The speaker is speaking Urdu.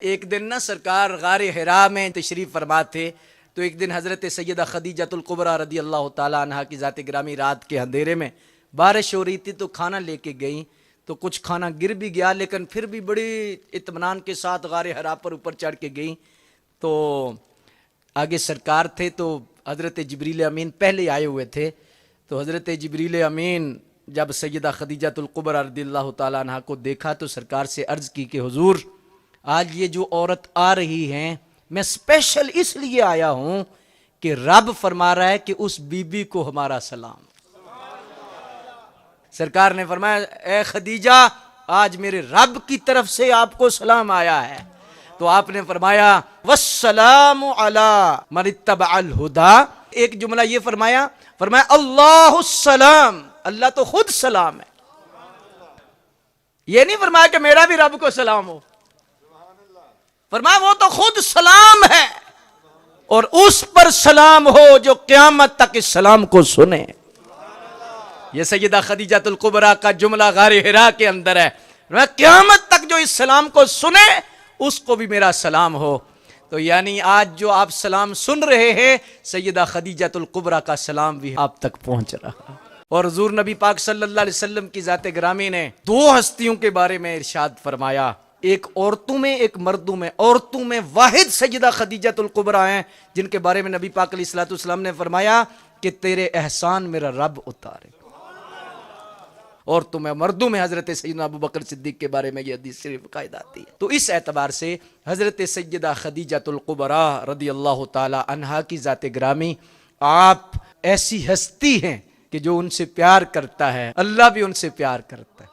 ایک دن نا سرکار غار حرا میں تشریف فرما تھے، تو ایک دن حضرت سیدہ خدیجۃ الکبریٰ رضی اللہ تعالیٰ عنہا کی ذات گرامی رات کے اندھیرے میں بارش ہو رہی تھی، تو کھانا لے کے گئیں، تو کچھ کھانا گر بھی گیا، لیکن پھر بھی بڑی اطمینان کے ساتھ غار حرا پر اوپر چڑھ کے گئیں۔ تو آگے سرکار تھے، تو حضرت جبریل امین پہلے آئے ہوئے تھے، تو حضرت جبریل امین جب سیدہ خدیجۃ الکبریٰ رضی اللہ تعالیٰ عنہا کو دیکھا تو سرکار سے عرض کی کہ حضور آج یہ جو عورت آ رہی ہیں، میں اسپیشل اس لیے آیا ہوں کہ رب فرما رہا ہے کہ اس بی بی کو ہمارا سلام۔ سرکار نے فرمایا اے خدیجہ، آج میرے رب کی طرف سے آپ کو سلام آیا ہے۔ تو آپ نے فرمایا والسلام علی من اتبع الہدی، ایک جملہ یہ فرمایا اللہ السلام، اللہ تو خود سلام ہے، یہ نہیں فرمایا کہ میرا بھی رب کو سلام ہو، فرمایا وہ تو خود سلام ہے، اور اس پر سلام ہو جو قیامت تک اس سلام کو سنے۔ یہ سیدہ خدیجۃ الکبریٰ کا جملہ غار حرا کے اندر ہے، قیامت تک جو اس سلام کو سنے اس کو بھی میرا سلام ہو۔ تو یعنی آج جو آپ سلام سن رہے ہیں، سیدہ خدیجۃ الکبریٰ کا سلام بھی آپ تک پہنچ رہا۔ اور حضور نبی پاک صلی اللہ علیہ وسلم کی ذات گرامی نے دو ہستیوں کے بارے میں ارشاد فرمایا، ایک عورتوں میں ایک مردوں میں۔ عورتوں میں واحد سیدہ خدیجۃ الکبریٰ ہیں، جن کے بارے میں نبی پاک علیہ الصلوۃ والسلام نے فرمایا کہ تیرے احسان میرا رب اتارے۔ عورتوں میں مردوں میں حضرت سیدنا ابو بکر صدیق کے بارے میں یہ حدیث شریف قائد آتی ہے۔ تو اس اعتبار سے حضرت سیدہ خدیجۃ الکبریٰ رضی اللہ تعالی عنہا کی ذات گرامی، آپ ایسی ہستی ہیں کہ جو ان سے پیار کرتا ہے، اللہ بھی ان سے پیار کرتا ہے۔